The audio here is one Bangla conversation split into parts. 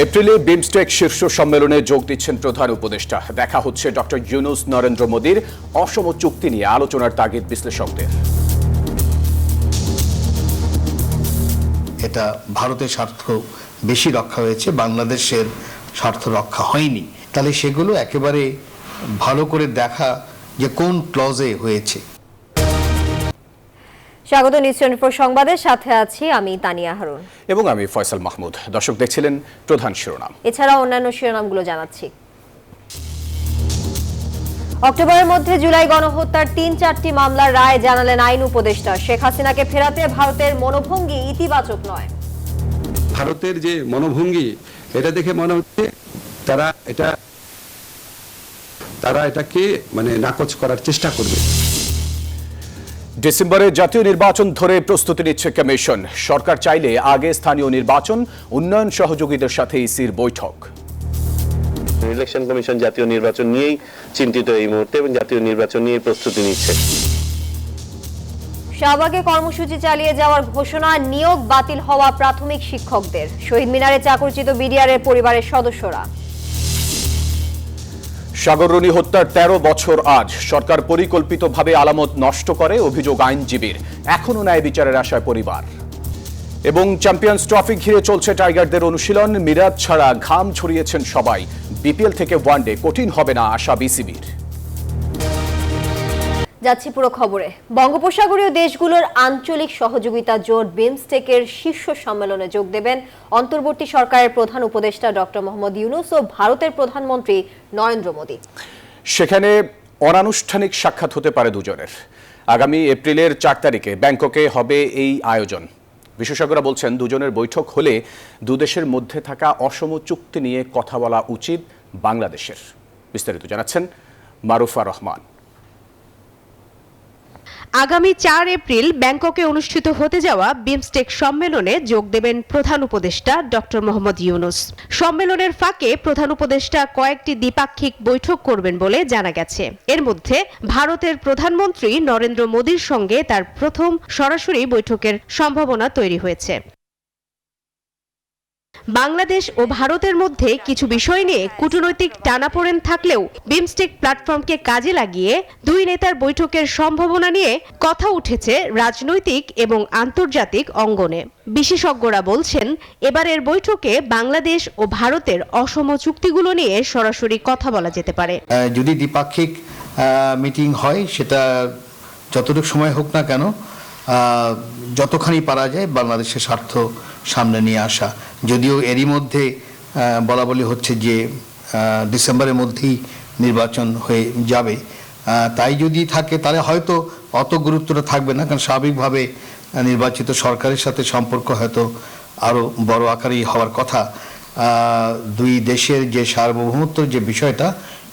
এপ্রিলে বিমস্টেক শীর্ষ সম্মেলনে যোগ দিচ্ছেন প্রধান উপদেষ্টা। দেখা হচ্ছে ডক্টর ইউনূস নরেন্দ্র মোদীর অসম চুক্তি নিয়ে আলোচনার তাগিদ বিশ্লেষকদের। এটা ভারতের স্বার্থ বেশি রক্ষা হয়েছে, বাংলাদেশের স্বার্থ রক্ষা হয়নি। তাহলে সেগুলো একেবারে ভালো করে দেখা যে কোন ক্লজে হয়েছে। স্বাগত নিউজ 24 সংবাদের সাথে আছি আমি তানিয়া হারুন এবং আমি ফয়সাল মাহমুদ। দর্শক দেখছিলেন প্রধান শিরোনাম। এছাড়া অন্যান্য শিরোনামগুলো জানাচ্ছি। অক্টোবরের মধ্যে জুলাই গণহত্যার ৩-৪টি মামলার রায় জানালেন আইন উপদেষ্টা। শেখ হাসিনাকে ফেরাতে ভারতের মনোভঙ্গি ইতিবাচক নয়। ভারতের যে মনোভঙ্গি, এটা দেখে মনে হচ্ছে তারা এটাকে নাকচ করার চেষ্টা করবে। ডিসেম্বরে জাতীয় নির্বাচন ধরে প্রস্তুতি নিচ্ছে কমিশন। সরকার চাইলে আগে স্থানীয় নির্বাচন, উন্নয়ন সহযোগীদের সাথে ইসির বৈঠক। ইলেকশন কমিশন জাতীয় নির্বাচন নিয়েই চিন্তিত এই মুহূর্তে এবং জাতীয় নির্বাচন নিয়ে প্রস্তুতি নিচ্ছে। শাহবাগে কর্মসূচি চালিয়ে যাওয়ার ঘোষণা, নিয়োগ বাতিল হওয়া প্রাথমিক শিক্ষকদের। শহীদ মিনারে চাকরিচ্যুত বিডিআরের পরিবারের সদস্যরা। সাগররুনি হত্যার 13 বছর আজ। সরকার পরিকল্পিতভাবে আলামত নষ্ট করে, অভিযোগ আইনজীবীর। এখনো ন্যায় বিচারের আশায় পরিবার। এবং চ্যাম্পিয়ন্স ট্রফি ঘিরে চলছে টাইগারদের অনুশীলন। মিরাজ ছাড়া ঘাম ছড়িয়েছেন সবাই। বিপিএল থেকে ওয়ানডে কঠিন হবে না আশা বিসিবির। যাচ্ছি পুরো খবরে। বঙ্গোপসাগরীয় দেশগুলোর আঞ্চলিক সহযোগিতা জোট বিমস্টেকের শীর্ষ সম্মেলনে যোগ দেবেন অন্তর্বর্তী সরকারের প্রধান উপদেষ্টা ডক্টর মোহাম্মদ ইউনূস ও ভারতের প্রধানমন্ত্রী নরেন্দ্র মোদী। সেখানে অনানুষ্ঠানিক সাক্ষাৎ হতে পারে দুজনের। আগামী এপ্রিলের 4 তারিখে ব্যাংককে হবে এই আয়োজন। বিশেষজ্ঞরা বলছেন, দুজনের বৈঠক হলে দুদেশের মধ্যে থাকা অসম চুক্তি নিয়ে কথা বলা উচিত বাংলাদেশের। বিস্তারিত জানাচ্ছেন মারুফা রহমান। আগামী 4 এপ্রিল ব্যাংককে অনুষ্ঠিত হতে যাওয়া বিমস্টেক সম্মেলনে যোগ দেবেন প্রধান উপদেষ্টা ডক্টর মোহাম্মদ ইউনূস। সম্মেলনের ফাঁকে প্রধান উপদেষ্টা কয়েকটি দ্বিপাক্ষিক বৈঠক করবেন বলে জানা গেছে। এর মধ্যে ভারতের প্রধানমন্ত্রী নরেন্দ্র মোদীর সঙ্গে তার প্রথম সরাসরি বৈঠকের সম্ভাবনা তৈরি হয়েছে। বাংলাদেশ ও ভারতের মধ্যে কিছু বিষয় নিয়ে কূটনৈতিক টানাপোড়েন থাকলেও বিমস্টেক প্ল্যাটফর্মকে কাজে লাগিয়ে দুই নেতার বৈঠকের সম্ভাবনা নিয়ে কথা উঠেছে রাজনৈতিক এবং আন্তর্জাতিক অঙ্গনে। বিশেষজ্ঞরা বলছেন, এবারের বৈঠকে বাংলাদেশ ও ভারতের অসম চুক্তিগুলো নিয়ে সরাসরি কথা বলা যেতে পারে। যদি দ্বিপাক্ষিক মিটিং হয়, সেটা যতটুকু সময় হোক না কেন, যতখানি পারা যায় বাংলাদেশের স্বার্থ সামনে নিয়ে আসা। যদিও এরই মধ্যে বলা বলি হচ্ছে যে ডিসেম্বরের মধ্যেই নির্বাচন হয়ে যাবে, তাই যদি থাকে তাহলে হয়তো অত গুরুত্বটা থাকবে না, কারণ স্বাভাবিকভাবে নির্বাচিত সরকারের সাথে সম্পর্ক হয়তো আরও বড় আকারেই হওয়ার কথা। দুই দেশের যে সার্বভৌমত্ব যে বিষয়টা,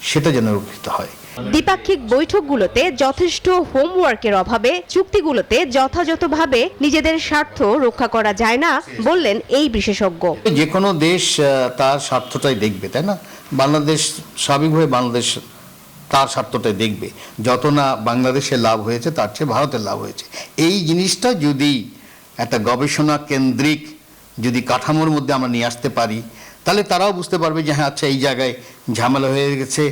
সেটা যেন রক্ষিত হয়। দ্বিপাক্ষিক বৈঠকগুলোতে যথেষ্ট হোমওয়ার্কের অভাবে চুক্তিগুলোতে যথাযথভাবে নিজেদের স্বার্থ রক্ষা করা যায় না বললেন এই বিশেষজ্ঞ। যে কোনো দেশ তার স্বার্থটাই দেখবে, তাই না? বাংলাদেশ স্বাভাবিকভাবে বাংলাদেশ তার স্বার্থটাই দেখবে। যত না বাংলাদেশের লাভ হয়েছে, তার চেয়ে ভারতের লাভ হয়েছে। এই জিনিসটা যদি একটা গবেষণা কেন্দ্রিক যদি কাঠামোর মধ্যে আমরা নিয়ে আসতে পারি, তাহলে তারাও বুঝতে পারবে যে হ্যাঁ, আচ্ছা, এই জায়গায় ঝামেলা হয়ে গেছে,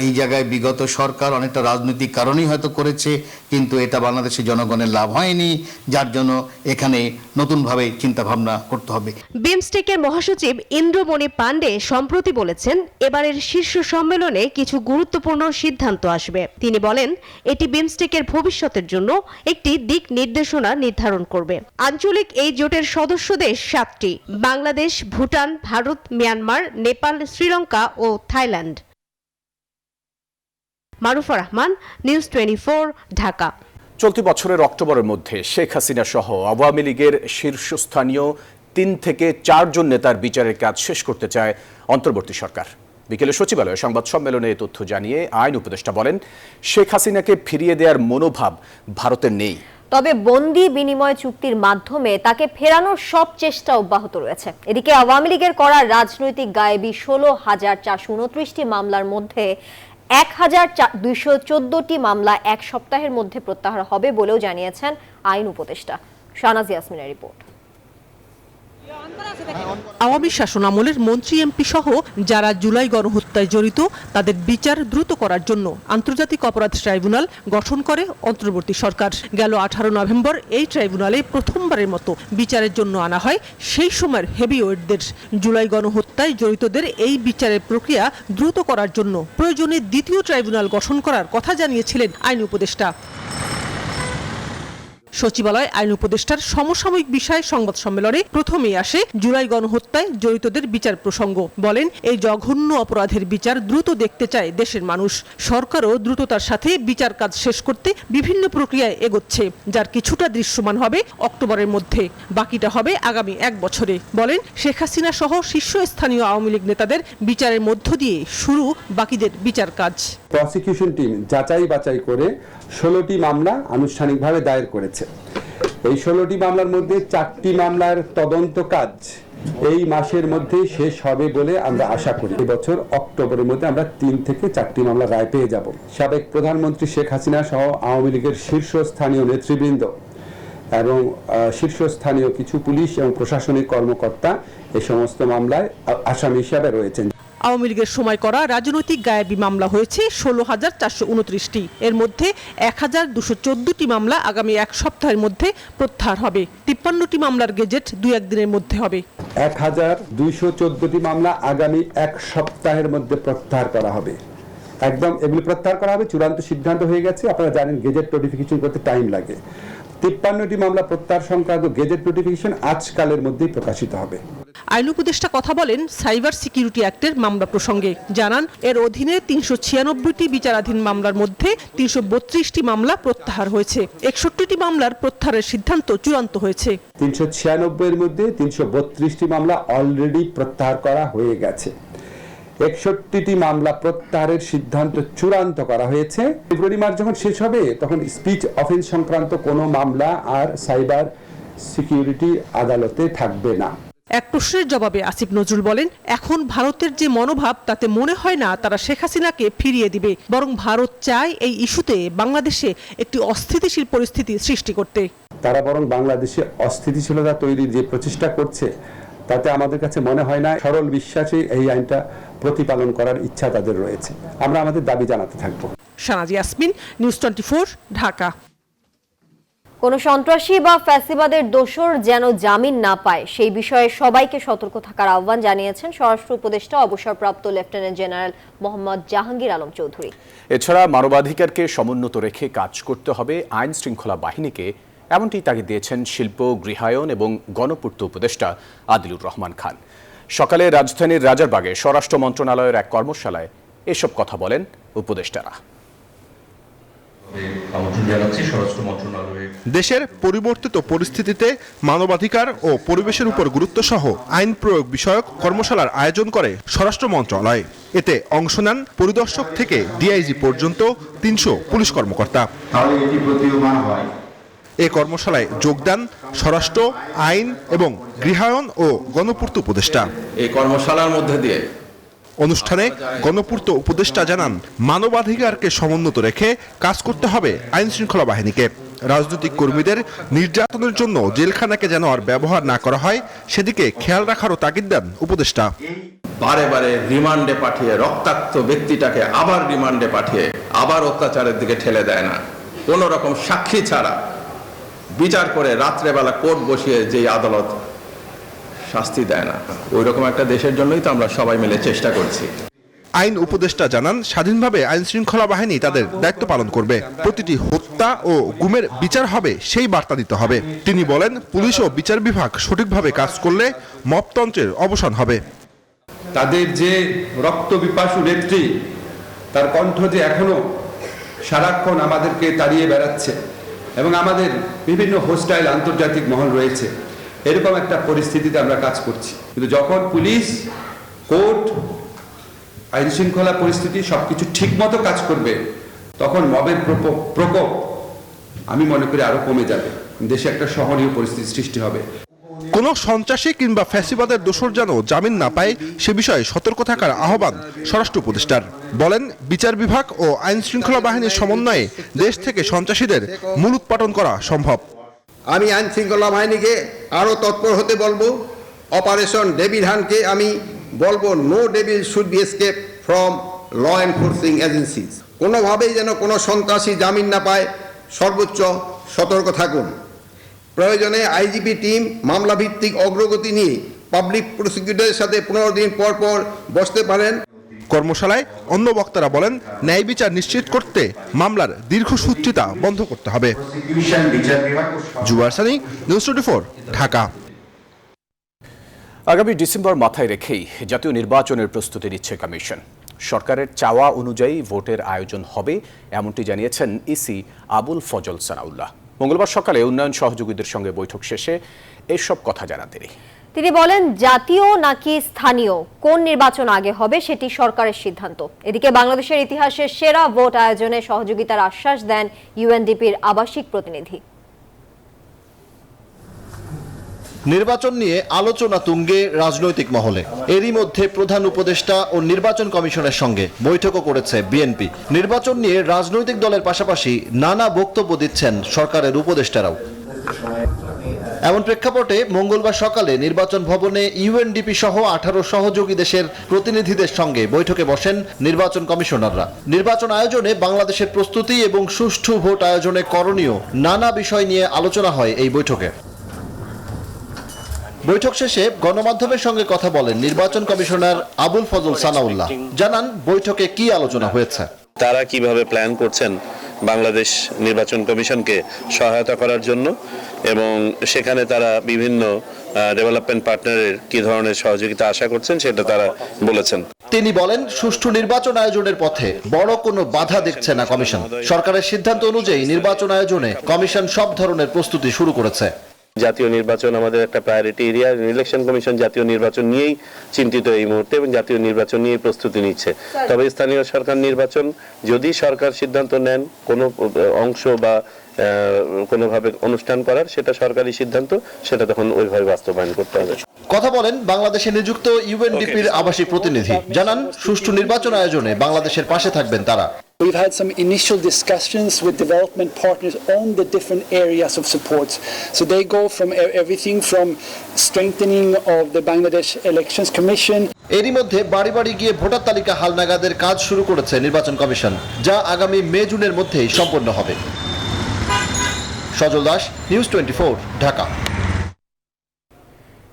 এই জায়গায় বিগত সরকার অনেকটা রাজনৈতিক কারণেই হয়তো করেছে, কিন্তু এটা বাংলাদেশের জনগণের লাভ হয়নি, যার জন্য এখানে নতুনভাবে চিন্তাভাবনা করতে হবে। বিমস্টেকের মহাসচিব ইন্দ্রমণি পাণ্ডে সম্প্রতি বলেছেন, এবারের শীর্ষ সম্মেলনে কিছু গুরুত্বপূর্ণ সিদ্ধান্ত আসবে। তিনি বলেন, এটি বিমস্টেকের ভবিষ্যতের জন্য একটি দিক নির্দেশনা নির্ধারণ করবে। আঞ্চলিক এই জোটের সদস্য দেশ 7টি: বাংলাদেশ, ভুটান, ভারত, মিয়ানমার, নেপাল, শ্রীলঙ্কা ও থাইল্যান্ড। মারুফা রহমান, নিউজ 24, ঢাকা। চলতি বছরের অক্টোবরের মধ্যে শেখ হাসিনা সহ আওয়ামী লীগের শীর্ষস্থানীয় 3 থেকে 4 জন নেতার বিচারের কাজ শেষ করতে চায় অন্তর্বর্তী সরকার। বিকেলে সচিবালয়ে সংবাদ সম্মেলনে এই তথ্য জানিয়ে আইন উপদেষ্টা বলেন, শেখ হাসিনাকে ফিরিয়ে দেওয়ার মনোভাব ভারতের নেই। তবে বন্দি বিনিময় চুক্তির মাধ্যমে তাকে ফেরানোর সব চেষ্টা অব্যাহত রয়েছে। এদিকে আওয়ামী লীগের করা রাজনৈতিক গায়েবী 16,429টি মামলার মধ্যে 1,214টি মামলা 1 সপ্তাহের মধ্যে প্রত্যাহার হবে বলেও জানিয়েছেন আইন উপদেষ্টা। শাহনাজ ইয়াসমিনের রিপোর্ট। আওয়ামী শাসনামলের মন্ত্রী এমপি সহ যারা জুলাই গণহত্যায় জড়িত তাদের বিচার দ্রুত করার জন্য আন্তর্জাতিক অপরাধ ট্রাইব্যুনাল গঠন করে অন্তর্বর্তী সরকার। গেল 18 নভেম্বর এই ট্রাইব্যুনালে প্রথমবারের মতো বিচারের জন্য আনা হয় সেই সময়ের হেভিওয়েটদের। জুলাই গণহত্যায় জড়িতদের এই বিচারের প্রক্রিয়া দ্রুত করার জন্য প্রয়োজনে দ্বিতীয় ট্রাইব্যুনাল গঠন করার কথা জানিয়েছিলেন আইন উপদেষ্টা। সচিবালয় আইন উপদেষ্টার সমসাময়িক বিষয় সংবাদ সম্মেলনে প্রথমেই আসে জুলাই গণহত্যায় জড়িতদের বিচার প্রসঙ্গ। বলেন, এই জঘন্য অপরাধের বিচার দ্রুত দেখতে চায় দেশের মানুষ। সরকারও দ্রুততার সাথে বিচার কাজ শেষ করতে বিভিন্ন প্রক্রিয়ায় এগোচ্ছে, যার কিছুটা দৃশ্যমান হবে অক্টোবরের মধ্যে, বাকিটা হবে আগামী 1 বছরে। বলেন, শেখ হাসিনা সহ শীর্ষস্থানীয় আওয়ামী লীগ নেতাদের বিচারের মধ্য দিয়ে শুরু বাকিদের বিচার কাজ। প্রসিকিউশন টিম যাচাই বাছাই করে 16টি মামলা আনুষ্ঠানিকভাবে দায়ের করেছে। এই 16টি মামলার মধ্যে 4টি মামলার তদন্ত কাজ এই মাসের মধ্যে শেষ হবে বলে আমরা আশা করি। এবছর অক্টোবরের মধ্যে আমরা 3 থেকে 4টি মামলা রায় পেয়ে যাব। সাবেক প্রধানমন্ত্রী শেখ হাসিনা সহ আওয়ামী লীগের শীর্ষস্থানীয় নেতৃবৃন্দ এবং শীর্ষস্থানীয় কিছু পুলিশ এবং প্রশাসনিক কর্মকর্তা এই সমস্ত মামলায় আসামি হিসাবে রয়েছেন। আওয়ামী লীগের সময় করা রাজনৈতিক গায়েবী মামলা হয়েছে 16,429টি। এর মধ্যে 1,214টি মামলা আগামী 1 সপ্তাহের মধ্যে প্রত্যাহার হবে। 53টি মামলার গেজেট 2-1 দিনের মধ্যে হবে। 1,214টি মামলা আগামী 1 সপ্তাহের মধ্যে প্রত্যাহার করা হবে। একদম এগুলি প্রত্যাহার করা হবে, চূড়ান্ত সিদ্ধান্ত হয়ে গেছে। আপনারা জানেন গেজেট নোটিফিকেশন করতে টাইম লাগে। 53টি মামলা প্রত্যাহার সংক্রান্ত গেজেট নোটিফিকেশন আজকালের মধ্যেই প্রকাশিত হবে। আইন উপদেষ্টা কথা বলেন সাইবার সিকিউরিটি অ্যাক্টের মামলা প্রসঙ্গে। জানান, এর অধীনে 396টি বিচারাধীন মামলার মধ্যে 332টি মামলা প্রত্যাহার হয়েছে। 61টি মামলার প্রত্যাহারের সিদ্ধান্ত চূড়ান্ত হয়েছে। 396 এর মধ্যে 332টি মামলা অলরেডি প্রত্যাহার করা হয়ে গেছে। 61টি মামলা প্রত্যাহারের সিদ্ধান্ত চূড়ান্ত করা হয়েছে। ফেব্রুয়ারি মাস যখন শেষ হবে তখন স্পিচ অফেন্স সংক্রান্ত কোনো মামলা আর সাইবার সিকিউরিটি আদালতে থাকবে না। এক প্রশ্নের জবাবে আসিফ নজরুল বলেন, এখন ভারতের যে মনোভাব তাতে মনে হয় না তারা শেখ হাসিনাকে ফিরিয়ে দিবে, বরং ভারত চায় এই ইস্যুতে বাংলাদেশে একটি অস্থিতিশীল পরিস্থিতি সৃষ্টি করতে। তারা বরং বাংলাদেশে অস্থিতিশীলতা তৈরির যে প্রচেষ্টা করছে তাতে আমাদের কাছে মনে হয় না সরল বিশ্বাসে এই আইনটা প্রতিপালন করার ইচ্ছা তাদের রয়েছে। আমরা আমাদের দাবি জানাতে থাকব। শাহনাজ ইয়াসমিন, নিউজ 24, ঢাকা। কোন সন্ত্রাসী বা ফ্যাসিবাদের দোসর যেন জামিন না পায় সেই বিষয়ে সবাইকে সতর্ক থাকার আহ্বান জানিয়েছেন স্বরাষ্ট্র উপদেষ্টা অবসরপ্রাপ্ত লেফটেন্যান্ট জেনারেল মোহাম্মদ জাহাঙ্গীর আলম চৌধুরী। এছাড়া মানবাধিকারকে সমুন্নত রেখে কাজ করতে হবে আইন শৃঙ্খলা বাহিনীকে, এমনটি তাগিদ দিয়েছেন শিল্প, গৃহায়ন এবং গণপূর্ত উপদেষ্টা আদিলুর রহমান খান। সকালে রাজধানীর রাজারবাগে স্বরাষ্ট্র মন্ত্রণালয়ের এক কর্মশালায় এসব কথা বলেন উপদেষ্টারা। দেশের পরিবর্তিত পরিস্থিতিতে মানবাধিকার ও পরিবেশের উপর গুরুত্ব সহ আইন প্রয়োগ বিষয়ক কর্মশালার আয়োজন করে স্বরাষ্ট্র মন্ত্রণালয়। এতে অংশ নেন পরিদর্শক থেকে ডিআইজি পর্যন্ত 300 পুলিশ কর্মকর্তা। এ কর্মশালায় যোগ দেন স্বরাষ্ট্র, আইন এবং গৃহায়ন ও গণপূর্ত উপদেষ্টা। এই কর্মশালার মধ্যে দিয়ে অনুষ্ঠানে গণপূর্ত উপদেষ্টা জানান, মানবাধিকারকে সমুন্নত রেখে কাজ করতে হবে আইন শৃঙ্খলা বাহিনীকে। রাজনৈতিক কর্মীদের নির্যাতনের জন্য জেলখানাকে যেন আর ব্যবহার না করা হয় সেদিকে খেয়াল রাখারও তাগিদ দেন উপদেষ্টা। বারে বারে রিমান্ডে পাঠিয়ে রক্তাক্ত ব্যক্তিটাকে আবার রিমান্ডে পাঠিয়ে আবার অত্যাচারের দিকে ঠেলে দেয় না। কোন রকম সাক্ষী ছাড়া বিচার করে রাত্রেবেলা কোর্ট বসিয়ে যেই আদালত শাস্তি দেয় না, ওই রকম একটা দেশের জন্যই তো আমরা সবাই মিলে চেষ্টা করছি। আইন উপদেষ্টা জানান, স্বাধীনভাবে আইন শৃঙ্খলা বাহিনী তাদের দায়িত্ব পালন করবে। প্রতিটি হত্যা ও গুমের বিচার হবে সেই বার্তা দিতে হবে। তিনি বলেন, পুলিশ ও বিচার বিভাগ সঠিকভাবে কাজ করলে মবতন্ত্রের অবসান হবে। তাদের যে রক্ত বিপাসু নেত্রী, তার কণ্ঠ যে এখনো সারাক্ষণ আমাদেরকে তাড়িয়ে বেড়াচ্ছে এবং আমাদের বিভিন্ন হোস্টাইল আন্তর্জাতিক মহল রয়েছে, এরকম একটা পরিস্থিতিতে আমরা কাজ করছি। কিন্তু যখন পুলিশ, কোর্ট, আইন শৃঙ্খলা পরিস্থিতি সবকিছু ঠিক মতো কাজ করবে তখন মবের প্রকোপ আমি মনে করি আরো কমে যাবে, দেশে একটা সহনীয় পরিস্থিতি সৃষ্টি হবে। কোনো সন্ত্রাসী কিংবা ফ্যাসিবাদের দোসর যেন জামিন না পায় সে বিষয়ে সতর্ক থাকার আহ্বান স্বরাষ্ট্র উপদেষ্টার। বলেন, বিচার বিভাগ ও আইন শৃঙ্খলা বাহিনীর সমন্বয়ে দেশ থেকে সন্ত্রাসীদের মূলোৎপাটন করা সম্ভব। আমি আইন শৃঙ্খলা বাহিনীকে আরো তৎপর হতে বলবো অপারেশন ডেভিল হান্টকে আমি বলবো no devil should be escape from law enforcing agencies. কোনোভাবেই যেন কোনো সন্ত্রাসী জামিন না পায়, সর্বোচ্চ সতর্ক থাকুন। প্রয়োজনে আইজিপি টিম মামলা ভিত্তিক অগ্রগতি নিয়ে পাবলিক প্রসিকিউটরের সাথে 15 দিন পর পর বসতে পারেন। কর্মশালায় অন্য বক্তারা বলেন, ন্যায় বিচার নিশ্চিত করতে মামলার দীর্ঘসূত্রিতা বন্ধ করতে হবে। জুবায়ের সানি, নিউজ 24, ঢাকা। আগামী ডিসেম্বর মাথায় রেখেই জাতীয় নির্বাচনের প্রস্তুতি নিচ্ছে কমিশন। সরকারের চাওয়া অনুযায়ী ভোটের আয়োজন হবে এমনটি জানিয়েছেন ইসি আবুল ফজল সানাউল্লাহ। মঙ্গলবার সকালে উন্নয়ন সহযোগীদের সঙ্গে বৈঠক শেষে এসব কথা জানান তিনি বলেন, জাতীয় নাকি স্থানীয় কোন নির্বাচন আগে হবে সেটি সরকারের সিদ্ধান্ত। এদিকে বাংলাদেশের ইতিহাসের সেরা ভোট আয়োজনে সহযোগিতার আশ্বাস দেন ইউএনডিপির আবাসিক প্রতিনিধি। নির্বাচন নিয়ে আলোচনা তুঙ্গে রাজনৈতিক মহলে। এরই মধ্যে প্রধান উপদেষ্টা ও নির্বাচন কমিশনের সঙ্গে বৈঠকও করেছে বিএনপি। নির্বাচন নিয়ে রাজনৈতিক দলের পাশাপাশি নানা বক্তব্য দিচ্ছেন সরকারের উপদেষ্টারাও। এমন প্রেক্ষাপটে মঙ্গলবার সকালে নির্বাচন ভবনে ইউএনডিপি সহ 18 সহযোগী দেশের প্রতিনিধিদের সঙ্গে বৈঠকে বসেন নির্বাচন কমিশনাররা। নির্বাচন আয়োজনে বাংলাদেশের প্রস্তুতি এবং সুষ্ঠু ভোট আয়োজনে করণীয় নানা বিষয় নিয়ে আলোচনা হয় এই বৈঠকে। বৈঠক শেষে গণমাধ্যমের সঙ্গে কথা বলেন নির্বাচন কমিশনার আবুল ফজল সানাউল্লাহ। জানান বৈঠকে কি আলোচনা হয়েছে। তারা কিভাবে প্ল্যান করছেন বাংলাদেশ নির্বাচন কমিশনকে সহায়তা করার জন্য, এবং সেখানে তারা বিভিন্ন ডেভেলপমেন্ট পার্টনারের কি ধরনের সহযোগিতা আশা করছেন সেটা তারা বলেছেন। তিনি বলেন, সুষ্ঠু নির্বাচন আয়োজনের পথে বড় কোনো বাধা দেখছে না কমিশন। সরকারের সিদ্ধান্ত অনুযায়ী নির্বাচন আয়োজনে কমিশন সব ধরনের প্রস্তুতি শুরু করেছে। জাতীয় নির্বাচন আমাদের একটা প্রায়োরিটি এরিয়া। ইলেকশন কমিশন জাতীয় নির্বাচন নিয়েই চিন্তিত এই মুহূর্তে এবং জাতীয় নির্বাচন নিয়েই প্রস্তুতি নিচ্ছে। তবে স্থানীয় সরকার নির্বাচন যদি সরকার সিদ্ধান্ত নেন কোনো অংশ বা কোনোভাবে অনুষ্ঠান করার, সেটা সরকারি সিদ্ধান্ত, সেটা তখন ওইভাবে বাস্তবায়ন করতে হবে। কথা বলেন বাংলাদেশে নিযুক্ত ইউএনডিপির আবাসিক প্রতিনিধি। জানান সুষ্ঠু নির্বাচন আয়োজনে বাংলাদেশের পাশে থাকবেন তারা। We've had some initial discussions with development partners on the different areas of support. So they go from everything from strengthening of the Bangladesh Elections Commission. এরই মধ্যে বাড়ি বাড়ি গিয়ে ভোটার তালিকা হালনাগাদের কাজ শুরু করেছে নির্বাচন কমিশন, যা আগামী মে-জুনের মধ্যেই সম্পন্ন হবে। সজল দাস, নিউজ 24, ঢাকা।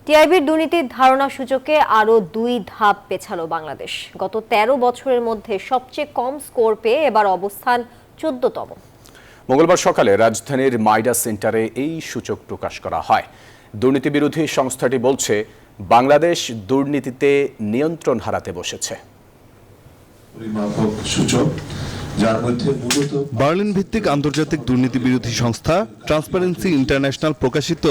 টিআইবির দুর্নীতির ধারণা সূচকে আরও 2 ধাপ পেছালো বাংলাদেশ। গত 13 বছরের মধ্যে সবচেয়ে কম স্কোর পেয়ে এবার অবস্থান 14তম। মঙ্গলবার সকালে রাজধানীর মাইডা সেন্টারে এই সূচক প্রকাশ করা হয়। দুর্নীতি বিরোধী সংস্থাটি বলছে, বাংলাদেশ দুর্নীতিতে নিয়ন্ত্রণ হারাতে বসেছে। বার্লিন ভিত্তিক আন্তর্জাতিক দুর্নীতি বিরোধী সংস্থা ট্রান্সপারেন্সি ইন্টারন্যাশনাল প্রকাশিত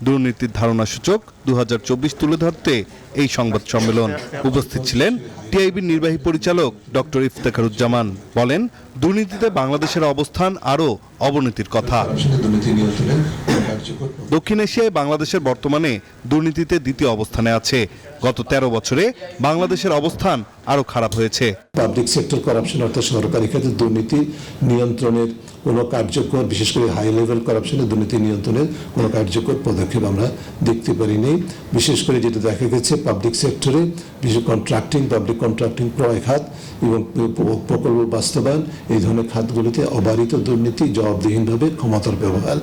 দুর্নীতির ধারণা সূচক 2024 তুলে ধরতে এই সংবাদ সম্মেলন। উপস্থিত ছিলেন টিআইবির নির্বাহী পরিচালক ডক্টর ইফতেখারুজ্জামান। বলেন, দুর্নীতিতে বাংলাদেশের অবস্থান আরও অবনতির কথা। দক্ষিণ এশিয়ায় বাংলাদেশের বর্তমানে দুর্নীতিতে দ্বিতীয় অবস্থানে আছে। গত 13 বছরে বাংলাদেশের অবস্থান আরও খারাপ হয়েছে। পাবলিক সেক্টর করাপশন অর্থাৎ সরকারি খাতে দুর্নীতি নিয়ন্ত্রণের কোনো কার্যকর, বিশেষ করে হাই লেভেল করাপশনের দুর্নীতি নিয়ন্ত্রণের কোনো কার্যকর পদক্ষেপ আমরা দেখতে পারিনি। বিশেষ করে যেটা দেখা গেছে পাবলিক সেক্টরে, বিশেষ কন্ট্রাক্টিং, পাবলিক কন্ট্রাক্টিং ক্রয় খাত এবং প্রকল্প বাস্তবায়ন, এই ধরনের খাতগুলিতে অবারিত দুর্নীতি, জবাবদিহিনভাবে ক্ষমতার ব্যবহার।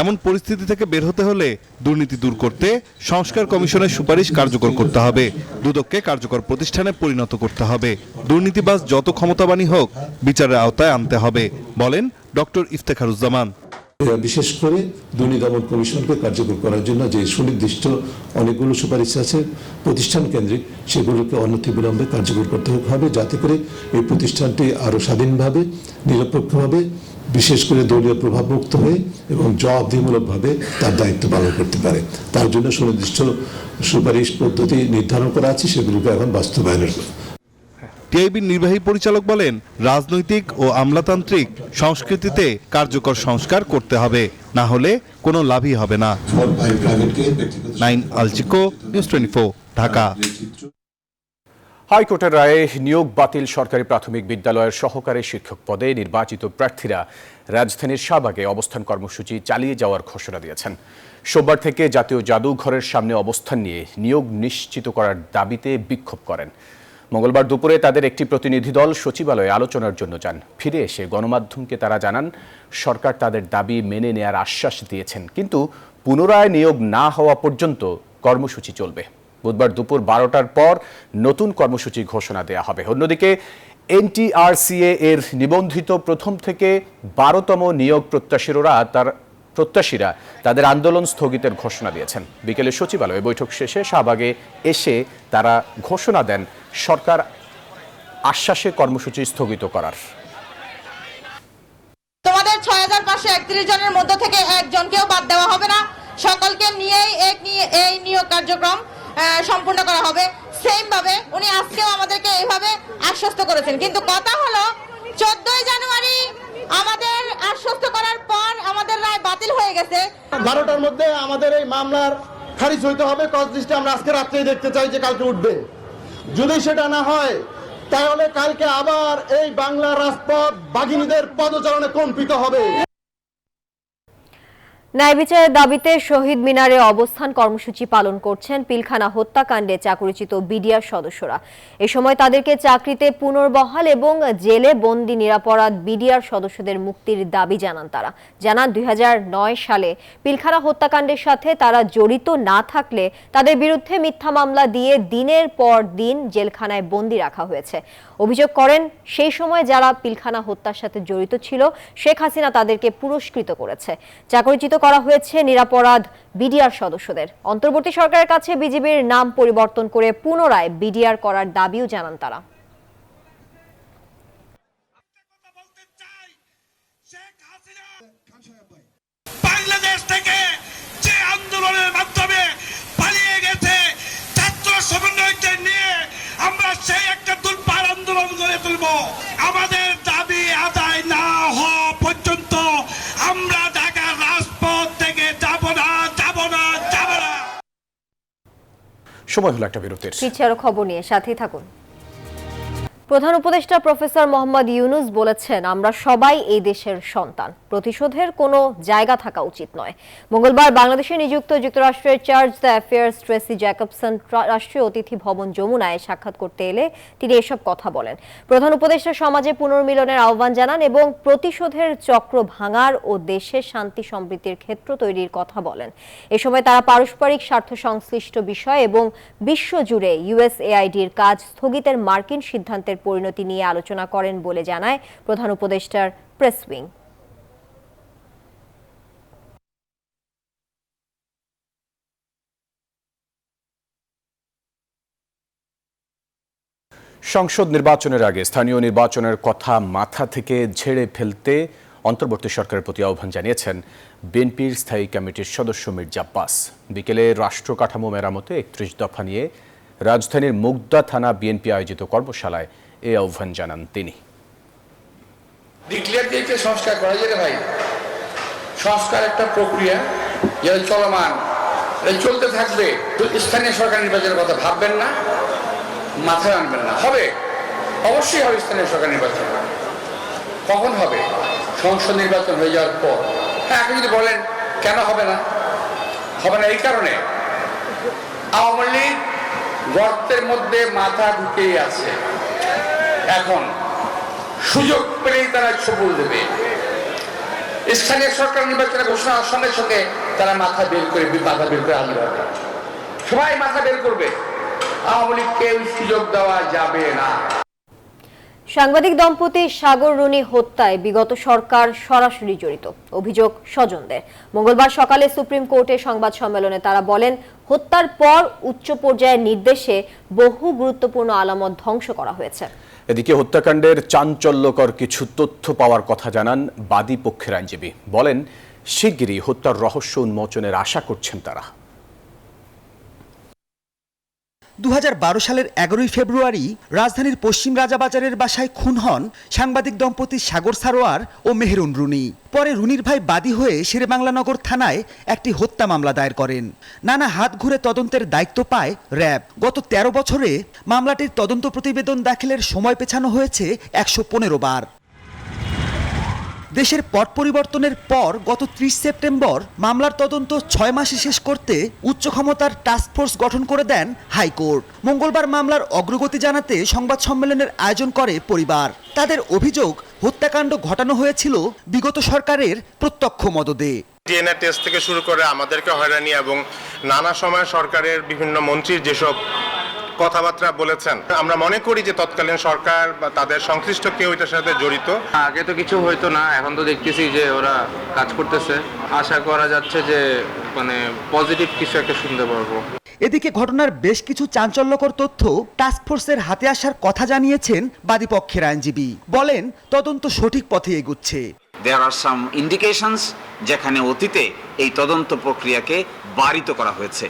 এমন পরিস্থিতি থেকে বের হতে হলে দুর্নীতি দূর করতে সংস্কার কমিশনের সুপারিশ কার্যকর করতে হবে। দুদককে কার্যকর প্রতিষ্ঠানে পরিণত করতে হবে। দুর্নীতিবাজ যত ক্ষমতাবানই হোক বিচারের আওতায় আনতে হবে, বলেন ডক্টর ইফতেখারুজ্জামান। বিশেষ করে দুর্নীতি দমন কমিশনকে কার্যকর করার জন্য যে সুনির্দিষ্ট অনেকগুলো সুপারিশ আছে প্রতিষ্ঠান কেন্দ্রিক, সেগুলোকে অনতিবিলম্বে কার্যকর করতে হবে, যাতে করে এই প্রতিষ্ঠানটি আরও স্বাধীনভাবে, নিরপেক্ষভাবে, বিশেষ করে দলীয় প্রভাবমুক্ত হয়ে এবং জবাবদিহিমূলকভাবে তার দায়িত্ব পালন করতে পারে। তার জন্য সুনির্দিষ্ট সুপারিশ পদ্ধতি নির্ধারণ করা আছে, সেগুলোকে এখন বাস্তবায়নের। টিআইবির নির্বাহী পরিচালক বলেন, রাজনৈতিক ও আমলাতান্ত্রিক সংস্কৃতিতে কার্যকর সংস্কার করতে হবে, না হলে কোনো লাভই হবে না। নাইন আলচিকো, নিউজ 24, ঢাকা। হাইকোর্টের রায়ে নিয়োগ বাতিল সরকারি প্রাথমিক বিদ্যালয়ের সহকারী শিক্ষক পদে নির্বাচিত প্রার্থীরা রাজধানীর শাহবাগে অবস্থান কর্মসূচি চালিয়ে যাওয়ার ঘোষণা দিয়েছেন। সোমবার থেকে জাতীয় জাদুঘরের সামনে অবস্থান নিয়ে নিয়োগ নিশ্চিত করার দাবিতে বিক্ষোভ করেন। মঙ্গলবার দুপুরে তাদের একটি প্রতিনিধি দল সচিবালয়ে আলোচনার জন্য যান। ফিরে এসে গণমাধ্যমকে তারা জানান, সরকার তাদের দাবি মেনে নেয়ার আশ্বাস দিয়েছেন, কিন্তু পুনরায় নিয়োগ না হওয়া পর্যন্ত কর্মসূচি চলবে। বুধবার দুপুর 12টার পর নতুন কর্মসূচি ঘোষণা দেয়া হবে। অন্যদিকে এনটিআরসিএ এর নিবন্ধিত প্রথম থেকে 12তম নিয়োগ প্রত্যাশীরা তাদের আন্দোলন স্থগিতের ঘোষণা দিয়েছেন। বিকেলে সচিবালয়ে বৈঠক শেষে শাহবাগে এসে তারা ঘোষণা দেন সরকার আশ্বাসে কর্মসূচি স্থগিত করার। তোমাদের 6531 জনের মধ্য থেকে একজনকেও বাদ দেওয়া হবে না, সকলকে নিয়েই এই নিয়োগ কার্যক্রম সম্পূর্ণ করা হবে। সেম ভাবে উনি আজকেও আমাদেরকে এইভাবে আশ্বস্ত করেছেন, কিন্তু কথা হলো 14 জানুয়ারি আমাদের আশ্বস্ত করার পর আমাদের রায় বাতিল হয়ে গেছে। 12টার মধ্যে আমাদের এই মামলার খারিজ হইতে হবে। কজ লিস্টে আমরা আজকে রাত্রেই দেখতে চাই যে কালকে উঠবে। যদি সেটা না হয় তাহলে কালকে আবার এই বাংলার রাজপথ বাঘিনীদের পদচারণে কম্পিত হবে। ন্যায় বিচারের দাবিতে শহীদ মিনারে অবস্থান কর্মসূচি পালন করছেন পিলখানা হত্যাকাণ্ডে চাকরিচ্যুত বিডিআর সদস্যরা। এ সময় তাদেরকে চাকরিতে পুনর্বহাল এবং জেলে বন্দী নিরাপরাধ বিডিআর সদস্যদের মুক্তির দাবি জানান তারা। জানান 2009 সালে পিলখানা হত্যাকাণ্ডের সাথে তারা জড়িত না থাকলে তাদের বিরুদ্ধে মিথ্যা মামলা দিয়ে দিনের পর দিন জেলখানায় বন্দী রাখা হয়েছে। অভিযোগ করেন, সেই সময় যারা পিলখানা হত্যার সাথে জড়িত ছিল শেখ হাসিনা তাদেরকে পুরস্কৃত করেছে। চাকরিচ্যুত করা হয়েছে নিরাপরাধ বিডিআর সদস্যদের। অন্তর্বর্তী সরকারের কাছে বিজিবির নাম পরিবর্তন করে পুনরায় বিডিআর করার দাবিও জানান তারা। বাংলাদেশ থেকে যে আন্দোলনের মাধ্যমে পালিয়ে গেছে ছাত্র সমন্বয়কদের নিয়ে আমরা সেই একটা দুর্বার আন্দোলন গড়ে তুলব। আমাদের দাবি আদায় না হওয়া পর্যন্ত আমরা ঢাকার রাজপথ থেকে যাব না। সময় হলো একটা বিরতির। ফিরছি আরো খবর নিয়ে, সাথেই থাকুন। প্রধান উপদেষ্টা প্রফেসর মোহাম্মদ ইউনুস বলেছেন, আমরা সবাই এই দেশের সন্তান, প্রতিশোধের কোনো জায়গা থাকা উচিত নয়। মঙ্গলবার বাংলাদেশে নিযুক্ত যুক্তরাষ্ট্রের charge d' affaires Tracy Jacobson রাষ্ট্রীয় অতিথি ভবন যমুনায় সাক্ষাৎ করতে এলে তিনি এসব কথা বলেন। প্রধান উপদেষ্টা সমাজে পুনর্মিলনের আহ্বান জানান এবং প্রতিশোধের চক্র ভাঙার ও দেশের শান্তি সমৃদ্ধির ক্ষেত্র তৈরির কথা বলেন। এ সময় তারা পারস্পরিক স্বার্থ সংশ্লিষ্ট বিষয় এবং বিশ্বজুড়ে ইউএসএআইডির কাজ স্থগিতের মার্কিন সিদ্ধান্তের পরিণতি নিয়ে আলোচনা করেন বলে জানায় প্রধান উপদেষ্টার প্রেস উইং। সংসদ নির্বাচনের আগে স্থানীয় নির্বাচনের কথা মাথা থেকে ঝেড়ে ফেলতে অন্তর্বর্তী সরকারের প্রতি আহ্বান জানিয়েছেন বিএনপির স্থায়ী কমিটির সদস্য মির্জা আব্বাস। বিকেলে রাষ্ট্র কাঠামো মেরামতে 31 দফা নিয়ে রাজধানীর মুগদা থানা বিএনপি আয়োজিত কর্মশালায় এই আহ্বান জানান তিনি। ডিক্লেয়ার দিয়ে সংস্কার করা যায় ভাই, সংস্কার একটা প্রক্রিয়া যেটা চলমান, চলতে থাকবে। তো স্থানীয় সরকার নির্বাচনের কথা ভাববেন না, মাথায় আনবেন না। হবে, অবশ্যই হবে স্থানীয় সরকার নির্বাচন। কখন হবে? সংসদ নির্বাচন হয়ে যাওয়ার পর। হ্যাঁ, আপনি যদি বলেন কেন হবে না, হবে না এই কারণে আওয়ামী লীগ গর্তের মধ্যে মাথা ঢুকেই আছে। এখন সুযোগ পেলেই তারা ছবল দেবে। স্থানীয় সরকার নির্বাচনের ঘোষণার সঙ্গে সঙ্গে তারা মাথা বের করে হাজির হবে। সবাই মাথা বের করবে, আওয়ামী লীগকে সুযোগ দেওয়া যাবে না। সাংবাদিক দম্পতি সাগর রুনি হত্যায় বিগত সরকার সরাসরি জড়িত, অভিযোগ স্বজনদের। মঙ্গলবার সকালে সুপ্রিম কোর্টে সংবাদ সম্মেলনে তারা বলেন, হত্যার পর উচ্চ পর্যায়ের নির্দেশে বহু গুরুত্বপূর্ণ আলামত ধ্বংস করা হয়েছে। এদিকে হত্যাকাণ্ডের চাঞ্চল্যকর কিছু তথ্য পাওয়ার কথা জানান বাদী পক্ষের আইনজীবী। বলেন, শিগগিরই হত্যার রহস্য উন্মোচনের আশা করছেন তারা। 2012 সালের 11 ফেব্রুয়ারি রাজধানীর পশ্চিম রাজাবাজারের বাসায় খুন হন সাংবাদিক দম্পতি সাগর সারোয়ার ও মেহেরুন রুনি। পরে রুনির ভাই বাদী হয়ে শেরেবাংলানগর থানায় একটি হত্যা মামলা দায়ের করেন। নানা হাত ঘুরে তদন্তের দায়িত্ব পায় র্যাব। গত 13 বছরে মামলাটির তদন্ত প্রতিবেদন দাখিলের সময় পেছানো হয়েছে 115 বার। দেশের পট পরিবর্তনের পর গত 30 সেপ্টেম্বর মামলার তদন্ত 6 মাসে শেষ করতে উচ্চ ক্ষমতার টাস্কফোর্স গঠন করে দেন হাইকোর্ট। মঙ্গলবার মামলার অগ্রগতি জানাতে সংবাদ সম্মেলনের আয়োজন করে পরিবার। তাদের অভিযোগ, হত্যাকাণ্ড ঘটানো হয়েছিল বিগত সরকারের প্রত্যক্ষ মদদে। ডিএনএ টেস্ট থেকে শুরু করে আমাদেরকে হয়রানি এবং নানা সময় সরকারের বিভিন্ন মন্ত্রীর যেসব কথাবার্তা বলেছেন, আমরা মনে করি যে তৎকালীন সরকার বা তাদের সংশ্লিষ্ট কেউ এটার সাথে জড়িত। আগে তো কিছু হইতো না, এখন তো দেখতেছি যে ওরা কাজ করতেছে। আশা করা যাচ্ছে যে পজিটিভ কিছু একটা শুনতে পারবো। এদিকে ঘটনার বেশ কিছু চাঞ্চল্যকর তথ্য টাস্কফোর্সের হাতে আসার কথা জানিয়েছেন বাদীপক্ষের আইনজীবী। বলেন, তদন্ত সঠিক পথে এগুচ্ছে। There are some indications যেখানে অতীতে এই তদন্ত প্রক্রিয়াকে বারিত করা হয়েছে,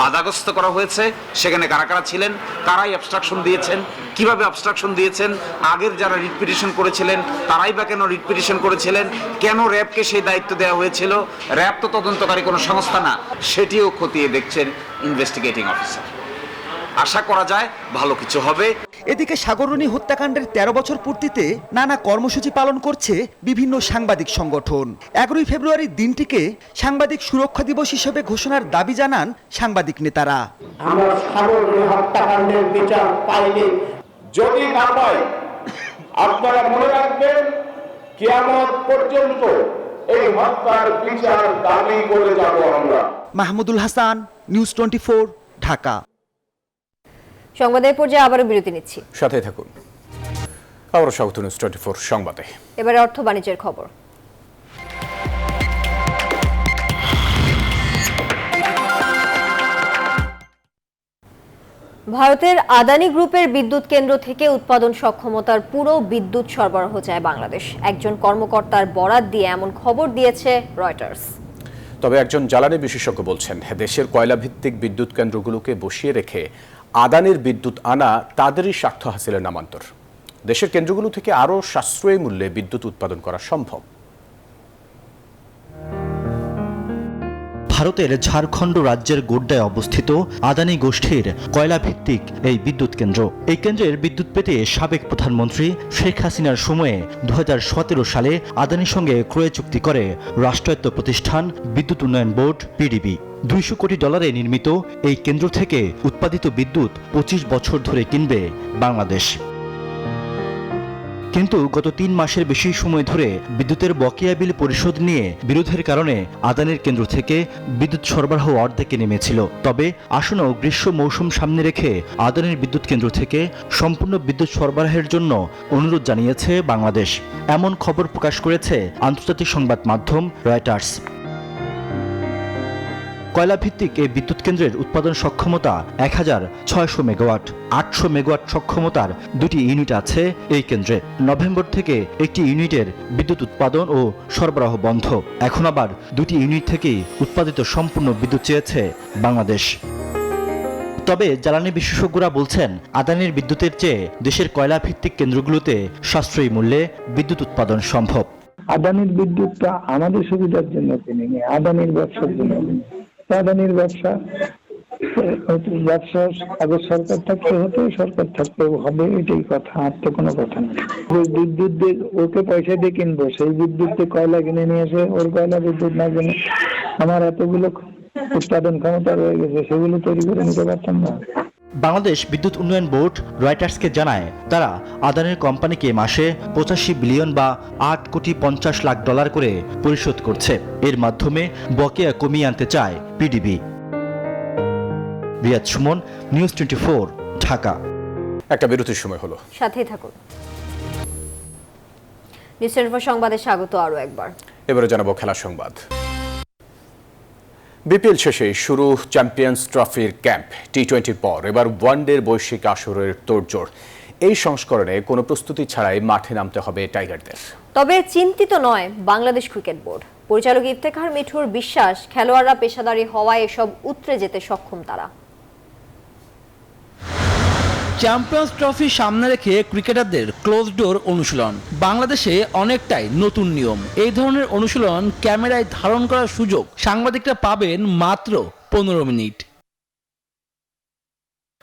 বাধাগ্রস্ত করা হয়েছে। সেখানে কারা কারা ছিলেন, কারাই অবস্ট্রাকশন দিয়েছেন, কিভাবে অবস্ট্রাকশন দিয়েছেন, আগের যারা রিট পিটিশন করেছিলেন তারাই বা কেন রিট পিটিশন করেছিলেন, কেন র্যাবকে সেই দায়িত্ব দেওয়া হয়েছিল। র্যাব তো তদন্তকারী কোনো সংস্থা না, সেটিও খতিয়ে দেখছেন ইনভেস্টিগেটিং অফিসার। আশা করা যায় ভালো কিছু হবে। এদিকে সাগররুনি হত্যাকাণ্ডের 13 বছর পূর্তিতে নানা কর্মসূচি পালন করছে বিভিন্ন সাংবাদিক সংগঠন। 11 ফেব্রুয়ারি দিনটিকে সাংবাদিক সুরক্ষা দিবস হিসেবে ঘোষণার দাবি জানান সাংবাদিক নেতারা। আমরা সাগররুনি হত্যাকাণ্ডের বিচার পাইলে, যদি না পাই, আপনারা মনে রাখবেন কিয়ামত পর্যন্ত এই হত্যার বিচার দাবি করে যাব আমরা। মাহমুদুল হাসান, নিউজ 24, ঢাকা। সংবাদের পর্যায়ে আবারও বিরতি নিচ্ছি, সাথে থাকুন। আবারও স্বাগত নিউজ 24 সংবাদে। এবারে অর্থ বাণিজ্যের খবর। ভারতের আদানি গ্রুপের বিদ্যুৎ কেন্দ্র থেকে উৎপাদন সক্ষমতার পুরো বিদ্যুৎ সরবরাহ চায় বাংলাদেশ। একজন কর্মকর্তার বরাত দিয়ে এমন খবর দিয়েছে রয়টার্স। তবে একজন জ্বালানি বিশেষজ্ঞ বলছেন, দেশের কয়লা ভিত্তিক বিদ্যুৎ কেন্দ্রগুলোকে বসিয়ে রেখে আদানির বিদ্যুৎ আনা তাদেরই স্বার্থ হাসিলের নামান্তর। দেশের কেন্দ্রগুলো থেকে আরও সাশ্রয়ী মূল্যে বিদ্যুৎ উৎপাদন করা সম্ভব। ভারতের ঝাড়খণ্ড রাজ্যের গোড্ডায় অবস্থিত আদানি গোষ্ঠীর কয়লা ভিত্তিক এই বিদ্যুৎ কেন্দ্র। এই কেন্দ্রের বিদ্যুৎ পেতে সাবেক প্রধানমন্ত্রী শেখ হাসিনার সময়ে 2017 সালে আদানির সঙ্গে ক্রয় চুক্তি করে রাষ্ট্রায়ত্ত প্রতিষ্ঠান বিদ্যুৎ উন্নয়ন বোর্ড পিডিবি। $200 কোটি নির্মিত এই কেন্দ্র থেকে উৎপাদিত বিদ্যুৎ 25 বছর ধরে কিনবে বাংলাদেশ। কিন্তু গত 3 মাসের বেশি সময় ধরে বিদ্যুতের বকেয়া বিল পরিশোধ নিয়ে বিরোধের কারণে আদানির কেন্দ্র থেকে বিদ্যুৎ সরবরাহ অর্ধেকে নেমেছিল। তবে আসন্ন গ্রীষ্ম মৌসুম সামনে রেখে আদানির বিদ্যুৎ কেন্দ্র থেকে সম্পূর্ণ বিদ্যুৎ সরবরাহের জন্য অনুরোধ জানিয়েছে বাংলাদেশ। এমন খবর প্রকাশ করেছে আন্তর্জাতিক সংবাদ মাধ্যম রয়টার্স। কয়লা ভিত্তিক এই বিদ্যুৎ কেন্দ্রের উৎপাদন সক্ষমতা 1600 মেগাওয়াট। 800 মেগাওয়াট সক্ষমতার 2টি ইউনিট আছে এই কেন্দ্রে। নভেম্বর থেকে একটি ইউনিটের বিদ্যুৎ উৎপাদন ও সরবরাহ বন্ধ। এখন আবার 2টি ইউনিট থেকেই উৎপাদিত সম্পূর্ণ বিদ্যুৎ চেয়েছে বাংলাদেশ। তবে জ্বালানি বিশেষজ্ঞরা বলছেন, আদানির বিদ্যুতের চেয়ে দেশের কয়লা ভিত্তিক কেন্দ্রগুলোতে সাশ্রয়ী মূল্যে বিদ্যুৎ উৎপাদন সম্ভব। আদানির বিদ্যুৎটা আমাদের সুবিধার জন্য কিনিনি, আদানির ব্যবসার জন্য। আদানির ব্যবসা আগে সরকার থাকতে হতো, সরকার থাকতে হবে, এটাই কথা, আর তো কোনো কথা নেই। ওই বিদ্যুৎ দিয়ে ওকে পয়সা দিয়ে কিনবো, সেই বিদ্যুৎ দিয়ে কয়লা কিনে নিয়ে এসে ওর কয়লা বিদ্যুৎ না কিনে আমার এতগুলো উৎপাদন ক্ষমতা রয়ে গেছে, সেগুলো তৈরি করে নিতে পারতাম না। বাংলাদেশ বিদ্যুৎ উন্নয়ন বোর্ড রয়টার্সকে জানায়, তারা আদানির কোম্পানিকে মাসে 85 বিলিয়ন বা $8.50 কোটি করে পরিশোধ করছে। এর মাধ্যমে বকেয়া কমিয়ে আনতে চায় পিডিবি। রিয়াদ সুমন, নিউজ 24, ঢাকা। একটা বিরতির সময় হলো, সাথেই থাকুন। নিউজ 24 সংবাদে স্বাগত আরও একবার। এবারে জানাবো খেলার সংবাদ। বিপিএল শেষে শুরু চ্যাম্পিয়ন্স ট্রফির ক্যাম্প। টি20 পর এবার ওয়ানডের বৈশ্বিক আসরের তোড়জোড়। এই সংস্করণে কোনো প্রস্তুতি ছাড়াই মাঠে নামতে হবে টাইগারদের। তবে চিন্তিত নয় বাংলাদেশ ক্রিকেট বোর্ড। পরিচালক ইফতেখার মিঠুর বিশ্বাস, খেলোয়াড়রা পেশাদারি হওয়ায় এসব উতরে যেতে সক্ষম তারা। চ্যাম্পিয়ন্স ট্রফি সামনে রেখে ক্রিকেটারদের ক্লোজ ডোর অনুশীলন বাংলাদেশে অনেকটাই নতুন নিয়ম। এই ধরনের অনুশীলন ক্যামেরায় ধারণ করার সুযোগ সাংবাদিকরা পাবেন মাত্র 15 মিনিট।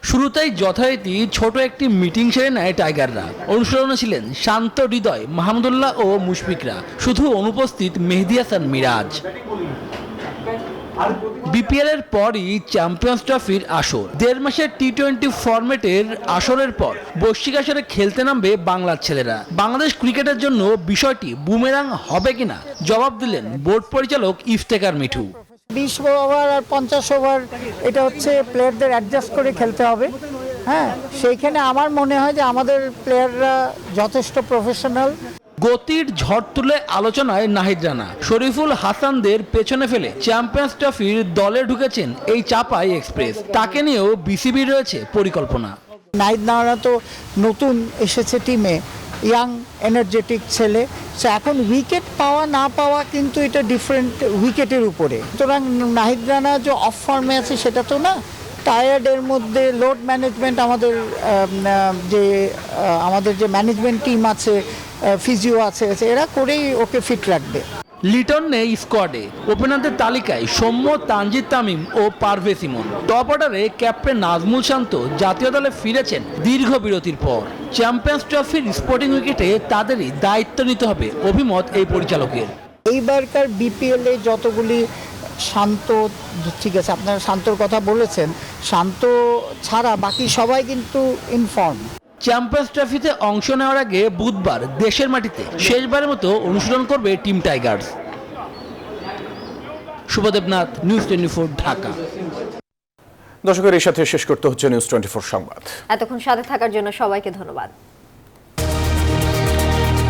শুরুতেই যথারীতি ছোট একটি মিটিং সেরে নেয় টাইগাররা। অনুশীলনে ছিলেন শান্ত হৃদয় মাহমুদুল্লাহ ও মুশফিকরা, শুধু অনুপস্থিত মেহেদী হাসান মিরাজ। বিপিএল এর পরই চ্যাম্পিয়ন্স ট্রফির আসর। 1.5 মাসের টি-20 ফরম্যাটের আসরের পর বৈশ্বিক আসরে খেলতে নামবে বাংলার ছেলেরা। বাংলাদেশ ক্রিকেটের জন্য বিষয়টি বুমেরাং হবে কিনা জবাব দিলেন বোর্ড পরিচালক ইফতেখার মিঠু। 20 ওভার আর 50 ওভার এটা হচ্ছে প্লেয়ারদের অ্যাডজাস্ট করে খেলতে হবে। হ্যাঁ, সেইখানে আমার মনে হয় যে আমাদের প্লেয়াররা যথেষ্ট প্রফেশনাল। গতির ঝড় তুলে আলোচনায় নাহিদ রানা, শরীফুল হাসানদের পেছনে ফেলে চ্যাম্পিয়ন্স ট্রফির দলে ঢুকেছেন এই চাপাই এক্সপ্রেস। তাকে নিয়েও বিসিবির রয়েছে পরিকল্পনা। নাহিদ রানা তো নতুন এসেছে টিমে, ইয়াং এনার্জেটিক ছেলে। সো এখন উইকেট পাওয়া না পাওয়া কিন্তু এটা ডিফারেন্ট উইকেটের উপরে। সুতরাং নাহিদ রানা যে অফ ফর্মে আছে সেটা তো না। টায়ার্ডের মধ্যে লোড ম্যানেজমেন্ট আমাদের যে ম্যানেজমেন্ট টিম আছে, ফিজিও আছে, এরা করেই ওকে ফিট রাখবে। লিটন নেই স্কোয়াডে। ওপেনারদের তালিকায় সৌম্য, তানজিদ তামিম ও পারভেজ ইমন। টপ অর্ডারে ক্যাপ্টেন নাজমুল শান্ত জাতীয় দলে ফিরেছেন দীর্ঘ বিরতির পর। চ্যাম্পিয়ন্স ট্রফির স্পোর্টিং উইকেটে তাদেরই দায়িত্ব নিতে হবে, অভিমত এই পরিচালকের। এইবারকার বিপিএল এ যতগুলি শান্ত, ঠিক আছে আপনারা শান্তর কথা বলেছেন, শান্ত ছাড়া বাকি সবাই কিন্তু ইনফর্ম। চ্যাম্পিয়ন্স ট্রফিতে অংশ নেওয়ার আগে বুধবার দেশের মাটিতে শেষবারের মতো অনুশীলন করবে team Tigers. Shubhodeb Nath, news 24, Dhaka. দর্শকের এই সাথে শেষ করতে হচ্ছে নিউজ 24 সংবাদ। এতক্ষণ সাথে থাকার জন্য সবাইকে ধন্যবাদ।